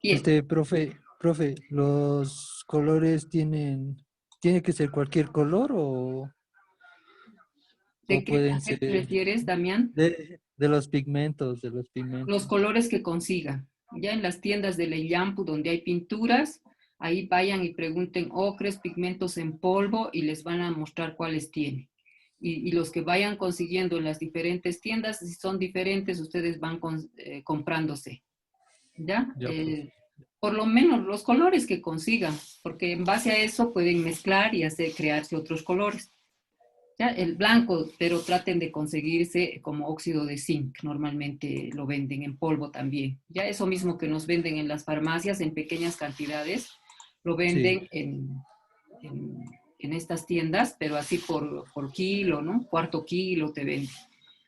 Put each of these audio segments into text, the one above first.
Bien, Profe, ¿los colores tiene que ser cualquier color ¿de o qué, pueden a qué ser te refieres, Damián? de los pigmentos, de los Los pigmentos? colores que consigan. Ya en las tiendas de Leillampu donde hay pinturas, ahí vayan y pregunten ocres, pigmentos en polvo y les van a mostrar cuáles tienen. Y los que vayan consiguiendo en las diferentes tiendas, si son diferentes, ustedes van comprándose. ¿Ya? Ya, profe. Por lo menos los colores que consigan, porque en base a eso pueden mezclar y hacer crearse otros colores. ¿Ya? El blanco, pero traten de conseguirse como óxido de zinc, normalmente lo venden en polvo también. Ya eso mismo que nos venden en las farmacias en pequeñas cantidades, lo Sí, venden en, en estas tiendas, pero así por kilo, ¿no? Cuarto kilo te venden.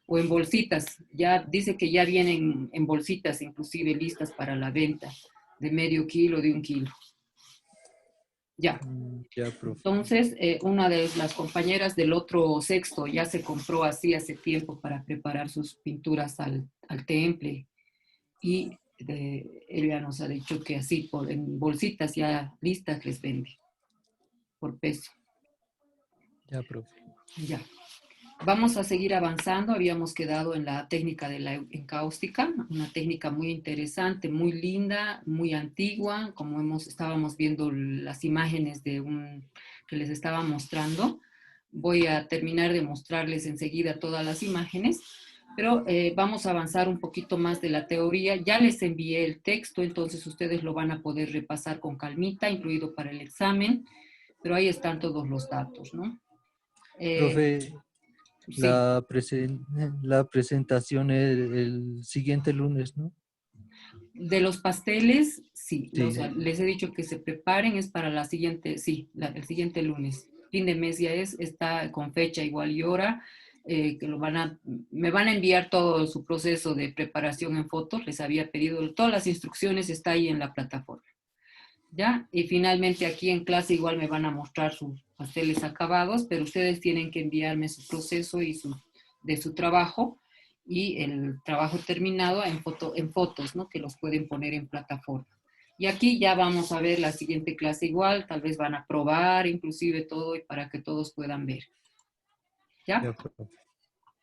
O en bolsitas, ya dice que ya vienen en bolsitas inclusive listas para la venta, de medio kilo, de un kilo. Ya. ya, profe. Entonces, una de las compañeras del otro sexto ya se compró así hace tiempo para preparar sus pinturas al temple y ella nos ha dicho que así en bolsitas ya listas les vende por peso. Ya, profe. Ya. Vamos a seguir avanzando. Habíamos quedado en la técnica de la encáustica, una técnica muy interesante, muy linda, muy antigua, como estábamos viendo las imágenes que les estaba mostrando. Voy a terminar de mostrarles enseguida todas las imágenes, pero vamos a avanzar un poquito más de la teoría. Ya les envié el texto, entonces ustedes lo van a poder repasar con calmita, incluido para el examen, pero ahí están todos los datos, ¿no? Eh, Profe, sí. la presentación el siguiente lunes, ¿no? De los pasteles, sí, Sí, les he dicho que se preparen, es para la siguiente, sí, el siguiente lunes. Fin de mes ya está con fecha igual y hora, que me van a enviar todo su proceso de preparación en fotos, les había pedido, todas las instrucciones está ahí en la plataforma, ¿ya? Y finalmente aquí en clase igual me van a mostrar sus pasteles acabados, pero ustedes tienen que enviarme su proceso de su trabajo y el trabajo terminado en fotos, ¿no? Que los pueden poner en plataforma. Y aquí ya vamos a ver la siguiente clase igual, tal vez van a probar inclusive todo y para que todos puedan ver. ¿Ya? ya, profe.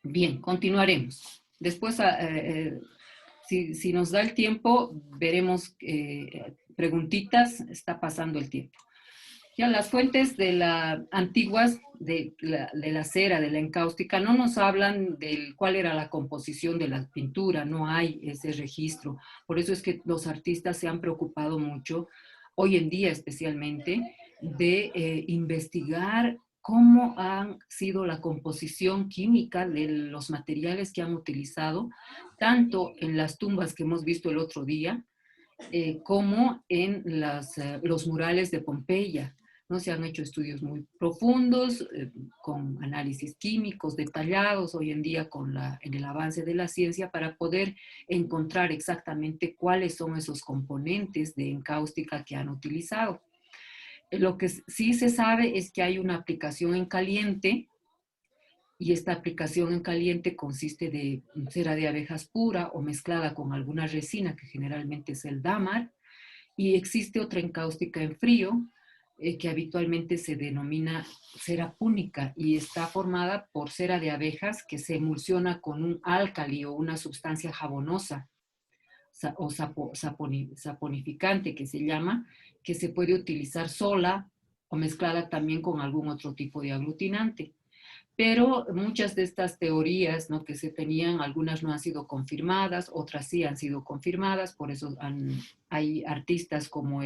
Bien, continuaremos. Después, si nos da el tiempo, veremos preguntitas, está pasando el tiempo. Ya las fuentes de la antiguas de la cera, de la encáustica, no nos hablan de cuál era la composición de la pintura, no hay ese registro. Por eso es que los artistas se han preocupado mucho, hoy en día especialmente, de investigar cómo han sido la composición química de los materiales que han utilizado, tanto en las tumbas que hemos visto el otro día, como en los murales de Pompeya. ¿No? Se han hecho estudios muy profundos, con análisis químicos detallados hoy en día en el avance de la ciencia para poder encontrar exactamente cuáles son esos componentes de encáustica que han utilizado. Lo que sí se sabe es que hay una aplicación en caliente y esta aplicación en caliente consiste de cera de abejas pura o mezclada con alguna resina, que generalmente es el dámar, y existe otra encáustica en frío, que habitualmente se denomina cera púnica y está formada por cera de abejas que se emulsiona con un álcali o una sustancia jabonosa o saponificante que se llama, que se puede utilizar sola o mezclada también con algún otro tipo de aglutinante. Pero muchas de estas teorías, ¿no?, que se tenían, algunas no han sido confirmadas, otras sí han sido confirmadas, por eso hay artistas como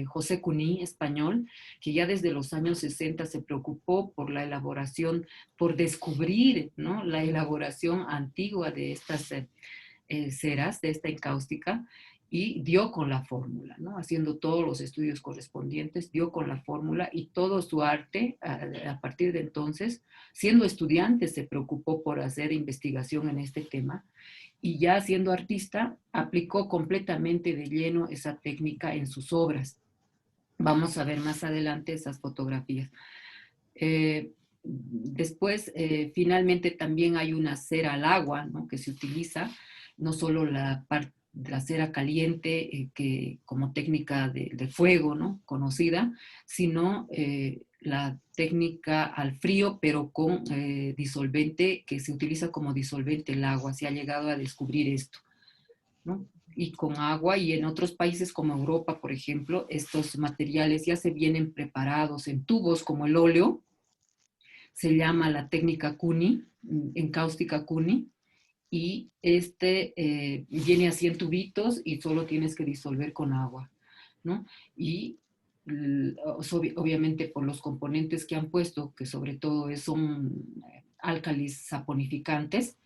José Cuní, español, que ya desde los años 60 se preocupó por la elaboración, por descubrir, ¿no?, la elaboración antigua de estas ceras, de esta encáustica, y dio con la fórmula, ¿no? Haciendo todos los estudios correspondientes, dio con la fórmula y todo su arte, a partir de entonces, siendo estudiante, se preocupó por hacer investigación en este tema y ya siendo artista, aplicó completamente de lleno esa técnica en sus obras. Vamos a ver más adelante esas fotografías. Después, finalmente también hay una cera al agua, ¿no?, que se utiliza, no solo la cera caliente que, como técnica de fuego, ¿no? Conocida, sino la técnica al frío, pero con disolvente, que se utiliza como disolvente el agua. Se ha llegado a descubrir esto, ¿no? Y con agua, y en otros países como Europa, por ejemplo, estos materiales ya se vienen preparados en tubos como el óleo, se llama la técnica Cuni, encáustica Cuni, y viene así en tubitos y solo tienes que disolver con agua, ¿no? Y obviamente por los componentes que han puesto, que sobre todo son álcalis saponificantes,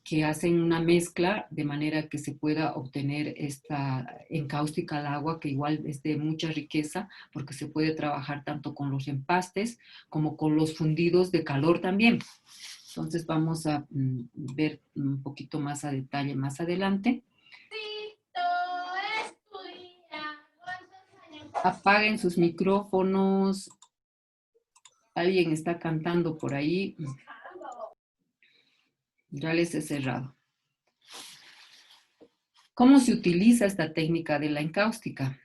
que hacen una mezcla de manera que se pueda obtener esta encáustica al agua, que igual es de mucha riqueza, porque se puede trabajar tanto con los empastes como con los fundidos de calor también. Entonces vamos a ver un poquito más a detalle más adelante. Apaguen sus micrófonos. Alguien está cantando por ahí. Ya les he cerrado. ¿Cómo se utiliza esta técnica de la encáustica?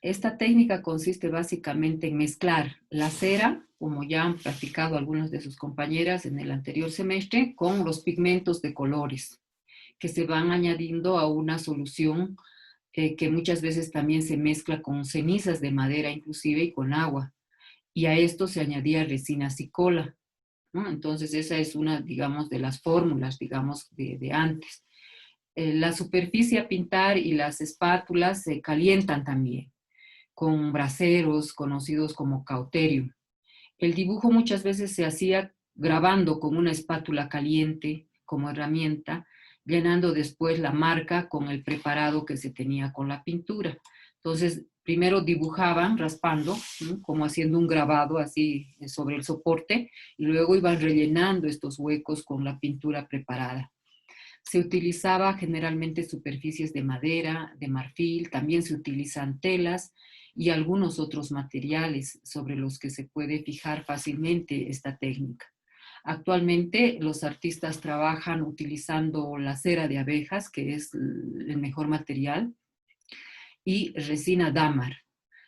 Esta técnica consiste básicamente en mezclar la cera, como ya han practicado algunas de sus compañeras en el anterior semestre, con los pigmentos de colores, que se van añadiendo a una solución que muchas veces también se mezcla con cenizas de madera inclusive y con agua. Y a esto se añadía resina cicola, ¿no? Entonces esa es una, digamos, de las fórmulas, digamos, de antes. La superficie a pintar y las espátulas se calientan también con braseros conocidos como cauterium. El dibujo muchas veces se hacía grabando con una espátula caliente como herramienta, llenando después la marca con el preparado que se tenía con la pintura. Entonces, primero dibujaban raspando, ¿no? Como haciendo un grabado así sobre el soporte, y luego iban rellenando estos huecos con la pintura preparada. Se utilizaba generalmente superficies de madera, de marfil, también se utilizan telas y algunos otros materiales sobre los que se puede fijar fácilmente esta técnica. Actualmente los artistas trabajan utilizando la cera de abejas, que es el mejor material, y resina dámar.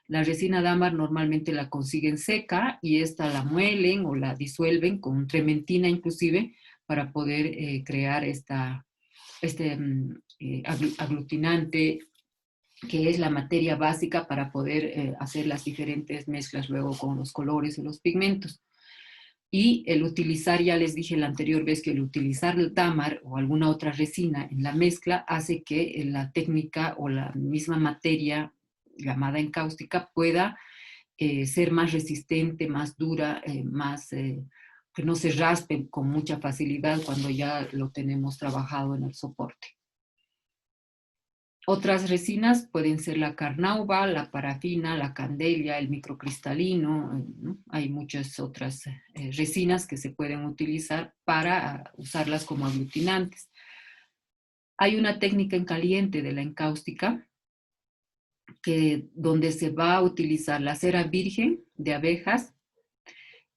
La resina dámar normalmente la consiguen seca y esta la muelen o la disuelven con trementina inclusive para poder crear aglutinante, que es la materia básica para poder hacer las diferentes mezclas luego con los colores y los pigmentos. Y el utilizar, ya les dije la anterior vez, que el utilizar el dámar o alguna otra resina en la mezcla hace que la técnica o la misma materia llamada encáustica pueda ser más resistente, más dura, que no se raspe con mucha facilidad cuando ya lo tenemos trabajado en el soporte. Otras resinas pueden ser la carnauba, la parafina, la candelia, el microcristalino, ¿no? Hay muchas otras resinas que se pueden utilizar para usarlas como aglutinantes. Hay una técnica en caliente de la encáustica donde se va a utilizar la cera virgen de abejas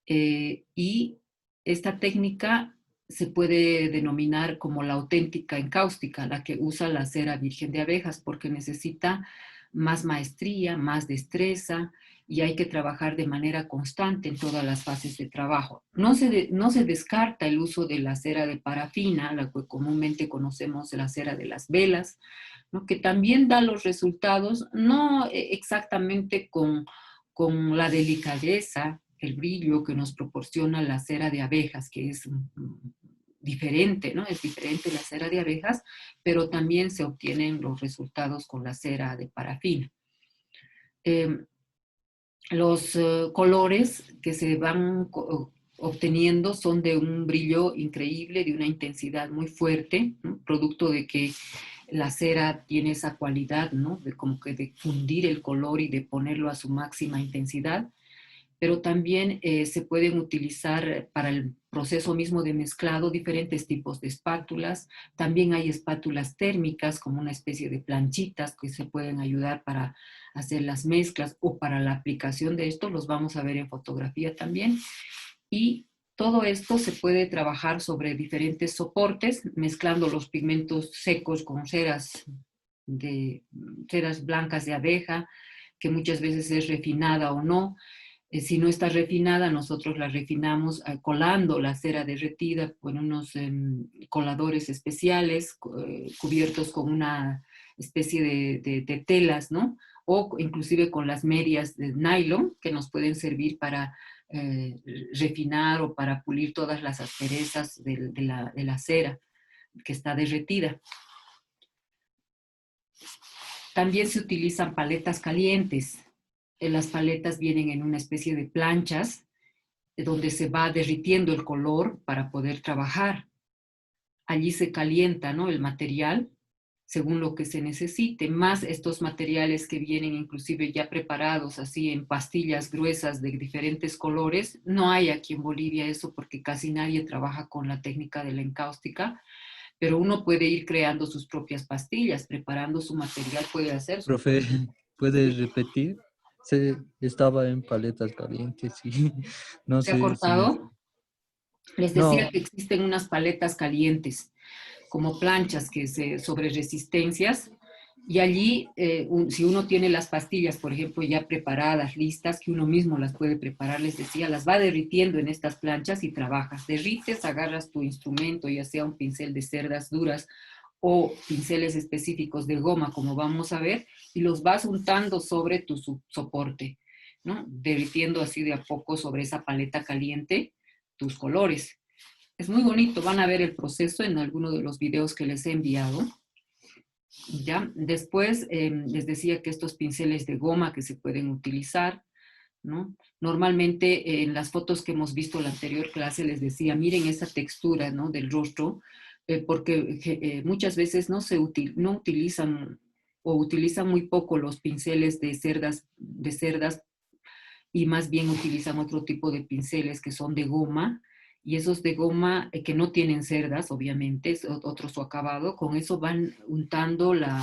y esta técnica se puede denominar como la auténtica encáustica, la que usa la cera virgen de abejas, porque necesita más maestría, más destreza, y hay que trabajar de manera constante en todas las fases de trabajo. No se descarta el uso de la cera de parafina, la que comúnmente conocemos la cera de las velas, ¿no? Que también da los resultados, no exactamente con la delicadeza, el brillo que nos proporciona la cera de abejas, que es diferente, ¿no? Es diferente la cera de abejas, pero también se obtienen los resultados con la cera de parafina. Los colores que se van obteniendo son de un brillo increíble, de una intensidad muy fuerte, ¿no? Producto de que la cera tiene esa cualidad, ¿no? De como que de fundir el color y de ponerlo a su máxima intensidad, pero también se pueden utilizar para el proceso mismo de mezclado diferentes tipos de espátulas. También hay espátulas térmicas como una especie de planchitas que se pueden ayudar para hacer las mezclas o para la aplicación de esto, los vamos a ver en fotografía también. Y todo esto se puede trabajar sobre diferentes soportes, mezclando los pigmentos secos con ceras ceras blancas de abeja, que muchas veces es refinada o no. Si no está refinada, nosotros la refinamos colando la cera derretida con unos coladores especiales cubiertos con una especie de telas, ¿no? O inclusive con las medias de nylon que nos pueden servir para refinar o para pulir todas las asperezas de la cera que está derretida. También se utilizan paletas calientes. Las paletas vienen en una especie de planchas donde se va derritiendo el color para poder trabajar. Allí se calienta, ¿no?, el material según lo que se necesite, más estos materiales que vienen inclusive ya preparados así en pastillas gruesas de diferentes colores. No hay aquí en Bolivia eso porque casi nadie trabaja con la técnica de la encáustica, pero uno puede ir creando sus propias pastillas, preparando su material, puede hacer su... Profe, ¿puede repetir? Estaba en paletas calientes y no ¿Se ha sé si me... cortado? Les decía No, que existen unas paletas calientes, como planchas que sobre resistencias, y allí, si uno tiene las pastillas, por ejemplo, ya preparadas, listas, que uno mismo las puede preparar, les decía, las va derritiendo en estas planchas y trabajas. Derrites, agarras tu instrumento, ya sea un pincel de cerdas duras o pinceles específicos de goma, como vamos a ver, y los vas untando sobre tu soporte, ¿no? Derritiendo así de a poco sobre esa paleta caliente tus colores. Es muy bonito, van a ver el proceso en alguno de los videos que les he enviado. ¿Ya? Después les decía que estos pinceles de goma que se pueden utilizar, ¿no? Normalmente en las fotos que hemos visto en la anterior clase les decía, miren esa textura, ¿no?, del rostro, porque muchas veces no utilizan o utilizan muy poco los pinceles de cerdas y más bien utilizan otro tipo de pinceles que son de goma, y esos de goma que no tienen cerdas, obviamente, es otro su acabado, con eso van untando la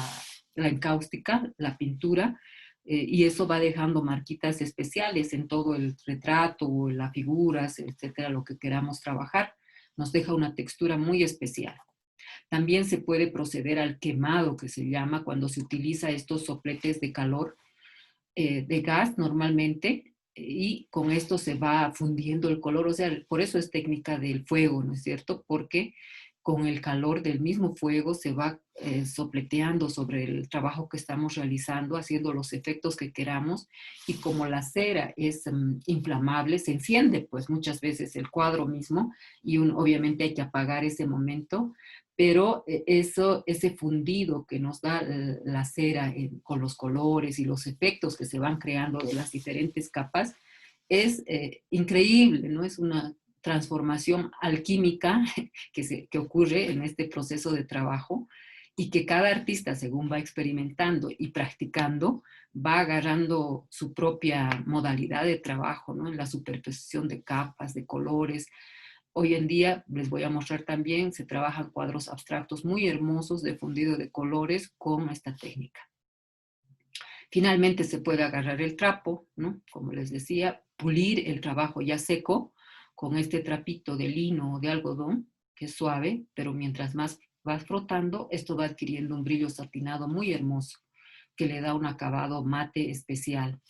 encáustica, la pintura, y eso va dejando marquitas especiales en todo el retrato, las figuras, etcétera, lo que queramos trabajar. Nos deja una textura muy especial. También se puede proceder al quemado, que se llama cuando se utiliza estos sopletes de calor de gas normalmente, y con esto se va fundiendo el color, o sea, por eso es técnica del fuego, ¿no es cierto? Porque con el calor del mismo fuego se va sopleteando sobre el trabajo que estamos realizando, haciendo los efectos que queramos, y como la cera es inflamable, se enciende pues muchas veces el cuadro mismo, y obviamente hay que apagar ese momento, pero ese fundido que nos da la cera con los colores y los efectos que se van creando de las diferentes capas es increíble, ¿no? Es una transformación alquímica que ocurre en este proceso de trabajo, y que cada artista, según va experimentando y practicando, va agarrando su propia modalidad de trabajo, ¿no?, en la superposición de capas, de colores. Hoy en día, les voy a mostrar también, se trabajan cuadros abstractos muy hermosos de fundido de colores con esta técnica. Finalmente se puede agarrar el trapo, ¿no?, como les decía, pulir el trabajo ya seco con este trapito de lino o de algodón, que es suave, pero mientras más vas frotando, esto va adquiriendo un brillo satinado muy hermoso, que le da un acabado mate especial.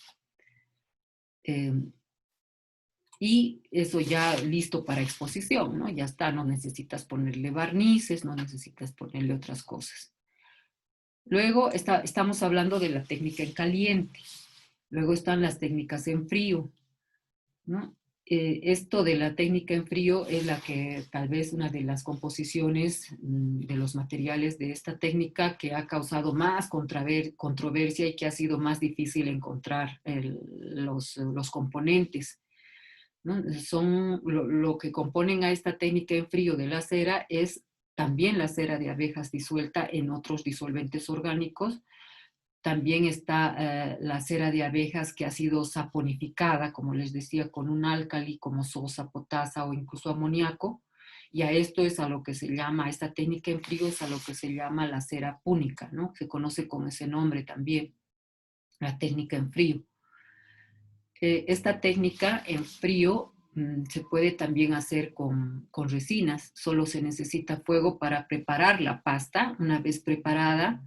Y eso ya listo para exposición, ¿no? Ya está, no necesitas ponerle barnices, no necesitas ponerle otras cosas. Luego estamos hablando de la técnica en caliente. Luego están las técnicas en frío, ¿no? Esto de la técnica en frío es la que tal vez una de las composiciones de los materiales de esta técnica que ha causado más controversia y que ha sido más difícil encontrar los componentes, ¿no? Lo que componen a esta técnica en frío de la cera es también la cera de abejas disuelta en otros disolventes orgánicos. También está la cera de abejas que ha sido saponificada, como les decía, con un álcali como sosa, potasa o incluso amoníaco. Y a esto es a lo que se llama, esta técnica en frío es a lo que se llama la cera púnica, ¿no? Se conoce con ese nombre también, la técnica en frío. Esta técnica en frío se puede también hacer con resinas. Solo se necesita fuego para preparar la pasta. Una vez preparada,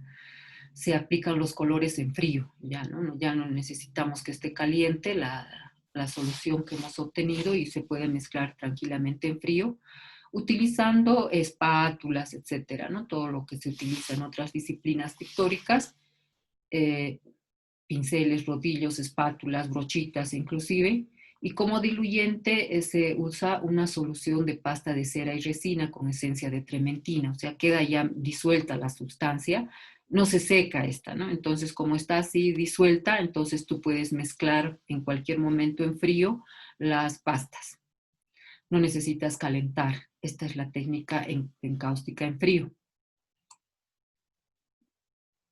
se aplican los colores en frío, ya no necesitamos que esté caliente la solución que hemos obtenido y se puede mezclar tranquilamente en frío, utilizando espátulas, etcétera, ¿no? Todo lo que se utiliza en otras disciplinas pictóricas, eh, pinceles, rodillos, espátulas, brochitas inclusive, y como diluyente se usa una solución de pasta de cera y resina con esencia de trementina, o sea, queda ya disuelta la sustancia, no se seca esta, ¿no? Entonces, como está así disuelta, entonces tú puedes mezclar en cualquier momento en frío las pastas. No necesitas calentar. Esta es la técnica en cáustica en frío.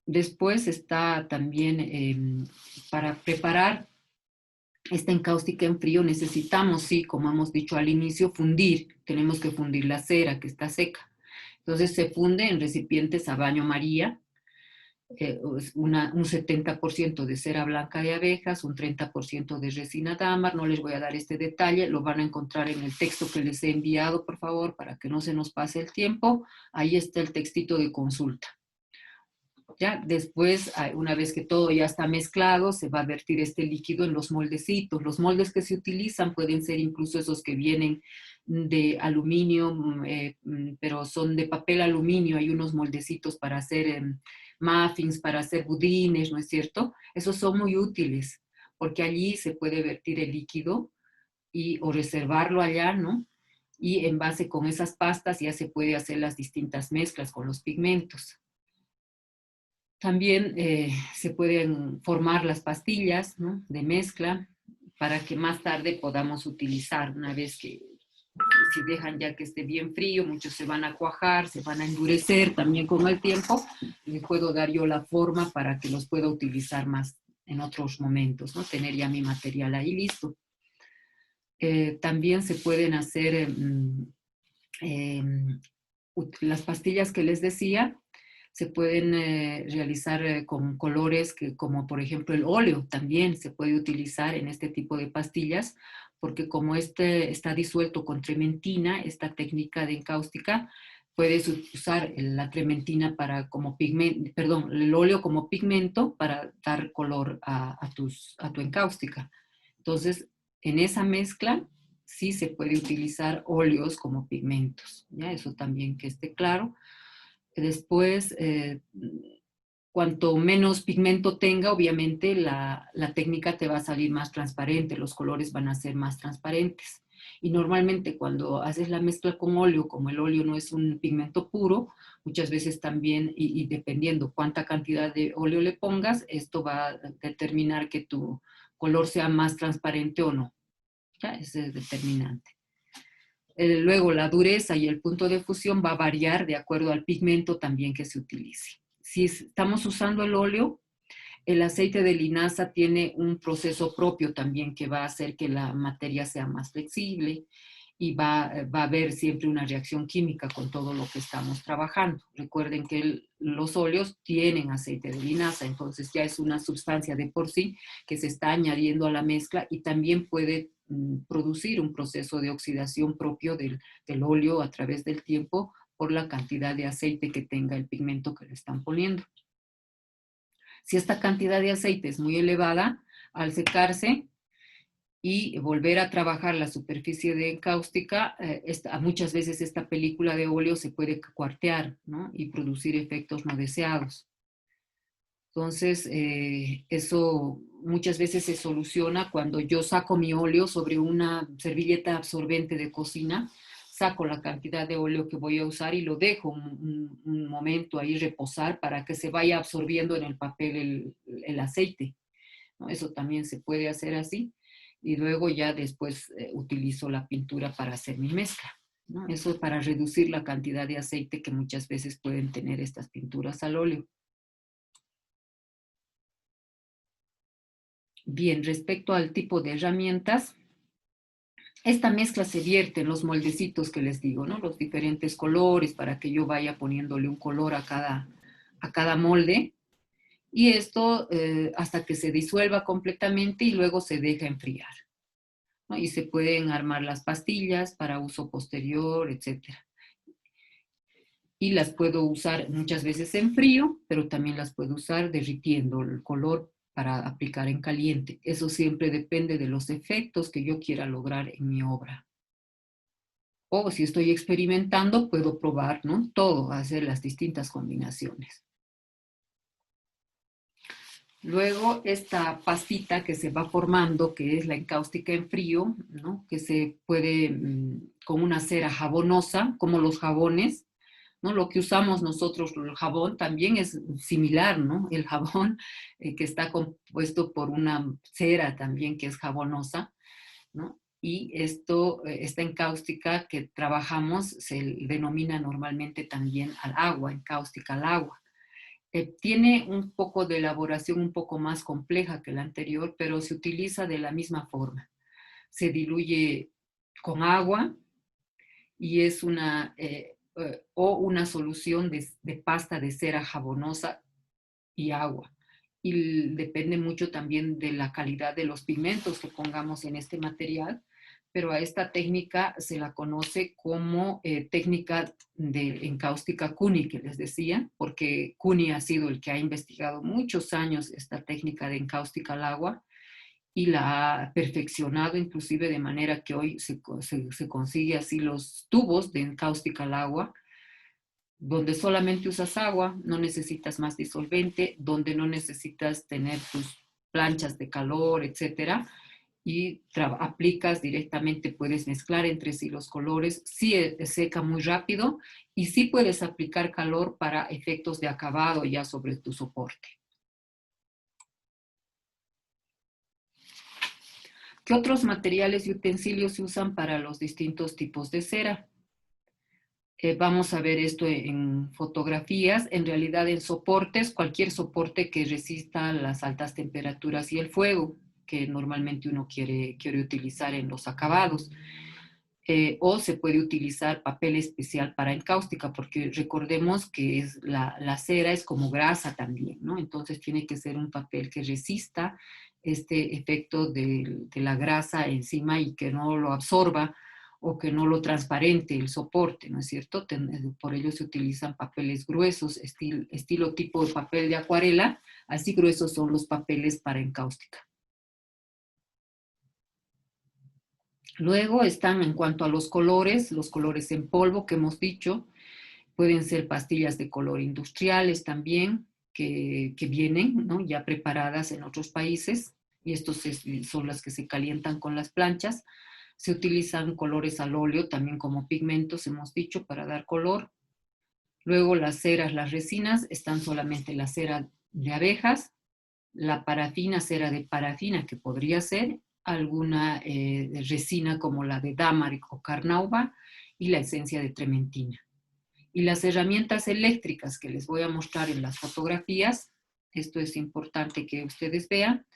Después está también para preparar esta encáustica en frío necesitamos, sí, como hemos dicho al inicio, fundir. Tenemos que fundir la cera que está seca. Entonces se funde en recipientes a baño María, un 70% de cera blanca de abejas, un 30% de resina dámar. No les voy a dar este detalle, lo van a encontrar en el texto que les he enviado, por favor, para que no se nos pase el tiempo. Ahí está el textito de consulta. ¿Ya? Después, una vez que todo ya está mezclado, se va a vertir este líquido en los moldecitos. Los moldes que se utilizan pueden ser incluso esos que vienen de aluminio, pero son de papel aluminio. Hay unos moldecitos para hacer muffins, para hacer budines, ¿no es cierto? Esos son muy útiles, porque allí se puede vertir el líquido o reservarlo allá, ¿no? Y en base con esas pastas ya se puede hacer las distintas mezclas con los pigmentos. También se pueden formar las pastillas, ¿no?, de mezcla para que más tarde podamos utilizar. Una vez que si dejan ya que esté bien frío, muchos se van a cuajar, se van a endurecer también con el tiempo. Les puedo dar yo la forma para que los pueda utilizar más en otros momentos, ¿no? Tener ya mi material ahí listo. También se pueden hacer las pastillas que les decía, se pueden realizar con colores como por ejemplo el óleo también se puede utilizar en este tipo de pastillas, porque como está disuelto con trementina, esta técnica de encáustica, puedes usar la trementina como pigmento, perdón, el óleo como pigmento para dar color a tu encáustica. Entonces, en esa mezcla sí se puede utilizar óleos como pigmentos, ¿ya? Eso también que esté claro. Después, cuanto menos pigmento tenga, obviamente la técnica te va a salir más transparente, los colores van a ser más transparentes. Y normalmente cuando haces la mezcla con óleo, como el óleo no es un pigmento puro, muchas veces también, y dependiendo cuánta cantidad de óleo le pongas, esto va a determinar que tu color sea más transparente o no. ¿Ya? Ese es determinante. Luego, la dureza y el punto de fusión va a variar de acuerdo al pigmento también que se utilice. Si estamos usando el óleo, el aceite de linaza tiene un proceso propio también que va a hacer que la materia sea más flexible y va a haber siempre una reacción química con todo lo que estamos trabajando. Recuerden que los óleos tienen aceite de linaza, entonces ya es una sustancia de por sí que se está añadiendo a la mezcla y también puede producir un proceso de oxidación propio del óleo a través del tiempo por la cantidad de aceite que tenga el pigmento que le están poniendo. Si esta cantidad de aceite es muy elevada, al secarse y volver a trabajar la superficie de cáustica, muchas veces esta película de óleo se puede cuartear, ¿no?, y producir efectos no deseados. Entonces, eso muchas veces se soluciona cuando yo saco mi óleo sobre una servilleta absorbente de cocina, saco la cantidad de óleo que voy a usar y lo dejo un momento ahí reposar para que se vaya absorbiendo en el papel el aceite, ¿no? Eso también se puede hacer así. Y luego ya después utilizo la pintura para hacer mi mezcla, ¿no? Eso es para reducir la cantidad de aceite que muchas veces pueden tener estas pinturas al óleo. Bien, respecto al tipo de herramientas, esta mezcla se vierte en los moldecitos que les digo, ¿no? Los diferentes colores para que yo vaya poniéndole un color a cada molde. Y esto hasta que se disuelva completamente y luego se deja enfriar, ¿no? Y se pueden armar las pastillas para uso posterior, etc. y las puedo usar muchas veces en frío, pero también las puedo usar derritiendo el color para aplicar en caliente. Eso siempre depende de los efectos que yo quiera lograr en mi obra. O si estoy experimentando, puedo probar, ¿no? Todo, hacer las distintas combinaciones. Luego esta pastita que se va formando, que es la encáustica en frío, ¿no? Que se puede, con una cera jabonosa, como los jabones, ¿no? Lo que usamos nosotros, el jabón, también es similar, ¿no? El jabón que está compuesto por una cera también que es jabonosa, ¿no? Y esta encáustica que trabajamos se denomina normalmente también al agua, encáustica al agua. Tiene un poco de elaboración un poco más compleja que la anterior, pero se utiliza de la misma forma. Se diluye con agua y es o una solución de pasta de cera jabonosa y agua. Y depende mucho también de la calidad de los pigmentos que pongamos en este material, pero a esta técnica se la conoce como técnica de encáustica Cuny, que les decía, porque Cuny ha sido el que ha investigado muchos años esta técnica de encáustica al agua y la ha perfeccionado inclusive de manera que hoy se consigue así los tubos de encáustica al agua, donde solamente usas agua, no necesitas más disolvente, donde no necesitas tener tus planchas de calor, etcétera, y aplicas directamente, puedes mezclar entre sí los colores, sí seca muy rápido y sí puedes aplicar calor para efectos de acabado ya sobre tu soporte. ¿Qué otros materiales y utensilios se usan para los distintos tipos de cera? Vamos a ver esto en fotografías, en realidad en soportes, cualquier soporte que resista las altas temperaturas y el fuego, que normalmente uno quiere utilizar en los acabados. O se puede utilizar papel especial para encáustica, porque recordemos que la cera es como grasa también, ¿no? Entonces tiene que ser un papel que resista este efecto de la grasa encima y que no lo absorba o que no lo transparente el soporte, ¿no es cierto? Por ello se utilizan papeles gruesos, estilo tipo de papel de acuarela, así gruesos son los papeles para encáustica. Luego están en cuanto a los colores en polvo que hemos dicho, pueden ser pastillas de color industriales también, que vienen, ¿no? Ya preparadas en otros países, y estos son las que se calientan con las planchas. Se utilizan colores al óleo también como pigmentos, hemos dicho, para dar color. Luego las ceras, las resinas, están solamente la cera de abejas, la parafina, cera de parafina, que podría ser alguna resina como la de Damaric o Carnauba, y la esencia de trementina. Y las herramientas eléctricas que les voy a mostrar en las fotografías, esto es importante que ustedes vean.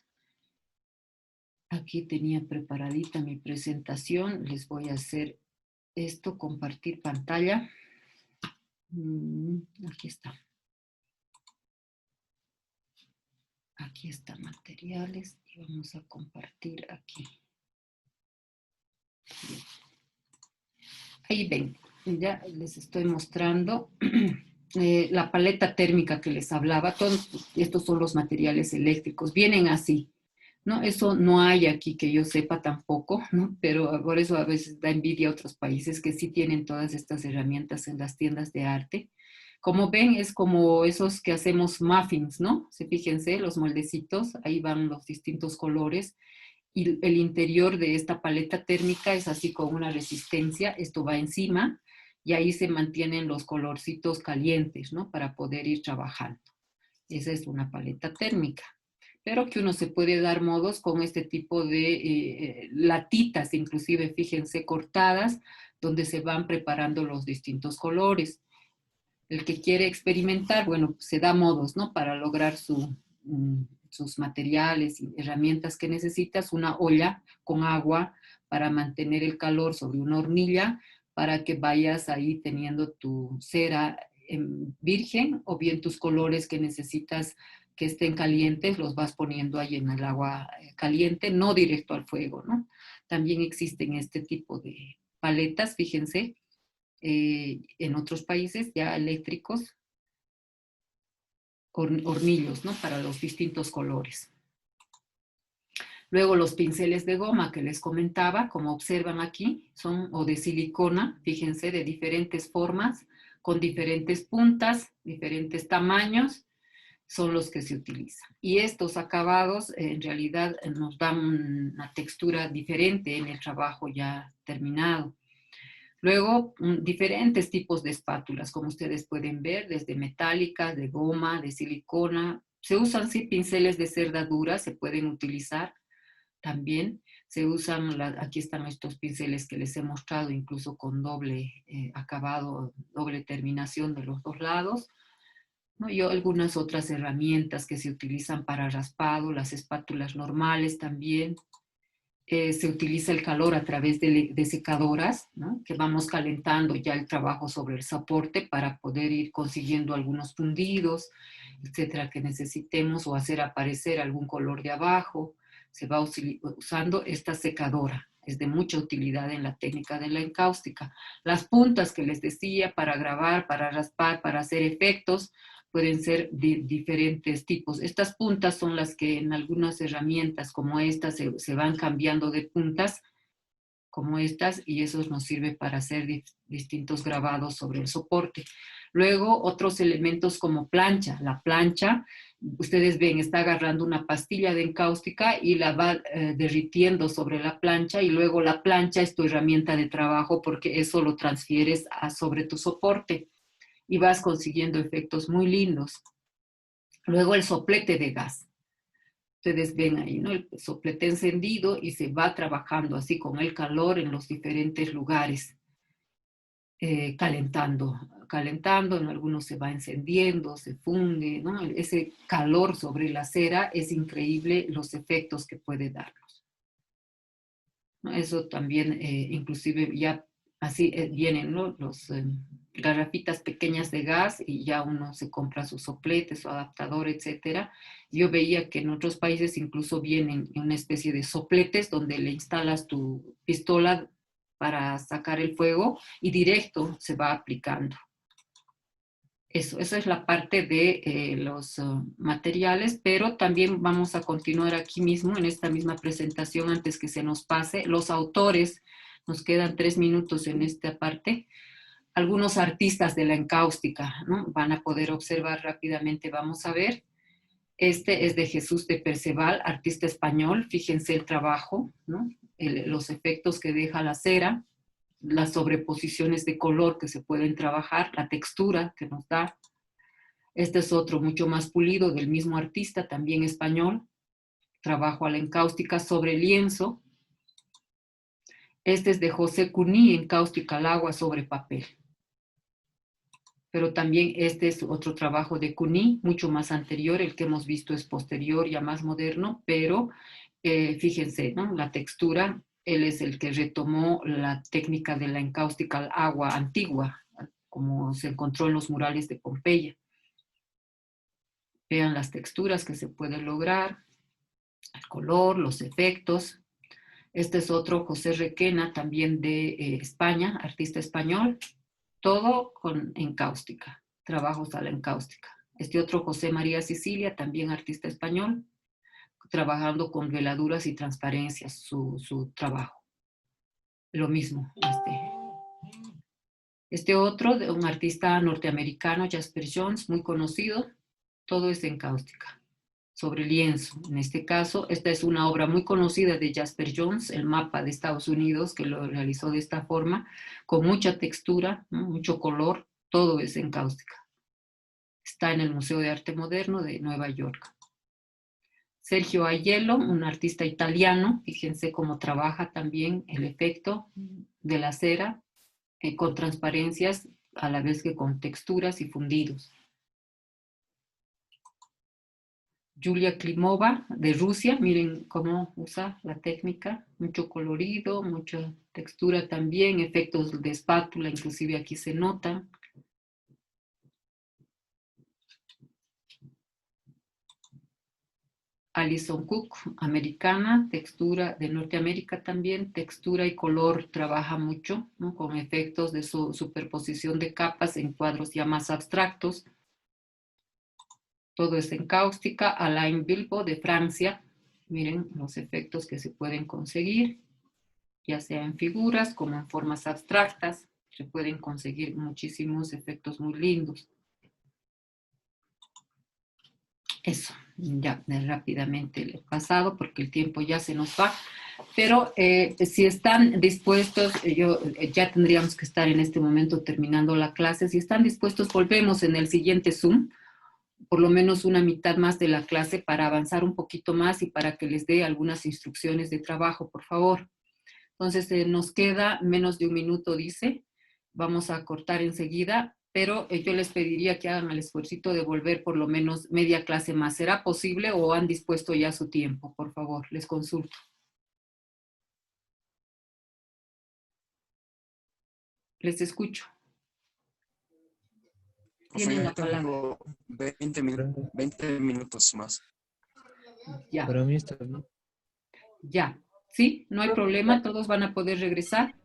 Aquí tenía preparadita mi presentación, les voy a hacer esto, compartir pantalla. Aquí está. Aquí están materiales y vamos a compartir aquí. Ahí ven, ya les estoy mostrando la paleta térmica que les hablaba. Todos estos son los materiales eléctricos, vienen así, ¿no? Eso no hay aquí que yo sepa tampoco, ¿no? Pero por eso a veces da envidia a otros países que sí tienen todas estas herramientas en las tiendas de arte. Como ven, es como esos que hacemos muffins, ¿no? Fíjense, los moldecitos, ahí van los distintos colores. Y el interior de esta paleta térmica es así con una resistencia, esto va encima y ahí se mantienen los colorcitos calientes, ¿no? Para poder ir trabajando. Esa es una paleta térmica. Pero que uno se puede dar modos con este tipo de latitas, inclusive, fíjense, cortadas, donde se van preparando los distintos colores. El que quiere experimentar, bueno, se da modos, ¿no? Para lograr sus materiales y herramientas que necesitas, una olla con agua para mantener el calor sobre una hornilla, para que vayas ahí teniendo tu cera virgen o bien tus colores que necesitas que estén calientes, los vas poniendo ahí en el agua caliente, no directo al fuego, ¿no? También existen este tipo de paletas, fíjense, en otros países ya eléctricos, hornillos, ¿no? Para los distintos colores. Luego los pinceles de goma que les comentaba, como observan aquí, son o de silicona, fíjense, de diferentes formas, con diferentes puntas, diferentes tamaños, son los que se utilizan. Y estos acabados en realidad nos dan una textura diferente en el trabajo ya terminado. Luego, diferentes tipos de espátulas, como ustedes pueden ver, desde metálicas, de goma, de silicona. Se usan, sí, pinceles de cerda dura, se pueden utilizar también. Se usan, aquí están estos pinceles que les he mostrado, incluso con doble acabado, doble terminación de los dos lados, ¿no? Y algunas otras herramientas que se utilizan para raspado, las espátulas normales también. Se utiliza el calor a través de secadoras, ¿no? Que vamos calentando ya el trabajo sobre el soporte para poder ir consiguiendo algunos fundidos, etcétera, que necesitemos, o hacer aparecer algún color de abajo. Se va usando esta secadora. Es de mucha utilidad en la técnica de la encáustica. Las puntas que les decía para grabar, para raspar, para hacer efectos, pueden ser de diferentes tipos. Estas puntas son las que en algunas herramientas como estas se van cambiando de puntas, como estas, y eso nos sirve para hacer distintos grabados sobre el soporte. Luego, otros elementos como plancha. La plancha, ustedes ven, está agarrando una pastilla de encáustica y la va derritiendo sobre la plancha, y luego la plancha es tu herramienta de trabajo porque eso lo transfieres sobre tu soporte y vas consiguiendo efectos muy lindos. Luego el soplete de gas. Ustedes ven ahí, ¿no? El soplete encendido y se va trabajando así con el calor en los diferentes lugares, calentando, en algunos se va encendiendo, se funde, ¿no? Ese calor sobre la cera es increíble los efectos que puede darnos, ¿no? Eso también, inclusive ya así vienen, ¿no? Los garrafitas pequeñas de gas y ya uno se compra su soplete, su adaptador, etcétera. Yo veía que en otros países incluso vienen en una especie de sopletes donde le instalas tu pistola para sacar el fuego y directo se va aplicando. Esa es la parte de los materiales, pero también vamos a continuar aquí mismo, en esta misma presentación, antes que se nos pase. Los autores, nos quedan 3 minutos en esta parte. Algunos artistas de la encáustica, ¿no? Van a poder observar rápidamente, vamos a ver. Este es de Jesús de Perceval, artista español. Fíjense el trabajo, ¿no? Los efectos que deja la cera, las sobreposiciones de color que se pueden trabajar, la textura que nos da. Este es otro mucho más pulido del mismo artista, también español. Trabajo a la encáustica sobre lienzo. Este es de José Cuní, encáustica al agua sobre papel. Pero también este es otro trabajo de Cuní, mucho más anterior. El que hemos visto es posterior, ya más moderno, pero fíjense, ¿no? La textura, él es el que retomó la técnica de la encáustica al agua antigua, como se encontró en los murales de Pompeya. Vean las texturas que se pueden lograr, el color, los efectos. Este es otro, José Requena, también de España, artista español. Todo con encáustica, trabajos a la encáustica. Este otro, José María Sicilia, también artista español, trabajando con veladuras y transparencias, su trabajo. Lo mismo. Este otro, de un artista norteamericano, Jasper Jones, muy conocido, todo es encáustica, sobre lienzo. En este caso, esta es una obra muy conocida de Jasper Jones, el mapa de Estados Unidos, que lo realizó de esta forma, con mucha textura, ¿no? Mucho color, todo es encáustica. Está en el Museo de Arte Moderno de Nueva York. Sergio Aiello, un artista italiano, fíjense cómo trabaja también el efecto de la cera con transparencias a la vez que con texturas y fundidos. Yulia Klimova, de Rusia, miren cómo usa la técnica, mucho colorido, mucha textura también, efectos de espátula, inclusive aquí se nota. Alison Cook, americana, textura de Norteamérica también, textura y color trabaja mucho, ¿no? Con efectos de su superposición de capas en cuadros ya más abstractos. Todo es en cáustica. Alain Bilbo de Francia, miren los efectos que se pueden conseguir, ya sea en figuras como en formas abstractas, se pueden conseguir muchísimos efectos muy lindos. Eso, ya rápidamente le he pasado porque el tiempo ya se nos va, pero si están dispuestos, ya tendríamos que estar en este momento terminando la clase. Si están dispuestos, volvemos en el siguiente Zoom, por lo menos una mitad más de la clase para avanzar un poquito más y para que les dé algunas instrucciones de trabajo, por favor. Entonces, nos queda menos de un minuto, dice. Vamos a cortar enseguida, pero yo les pediría que hagan el esfuercito de volver por lo menos media clase más. ¿Será posible o han dispuesto ya su tiempo? Por favor, les consulto. Les escucho. Tienen la palabra. Tengo 20 minutos más. Ya, Para mí está bien. ya. ¿Sí? No hay problema, todos van a poder regresar.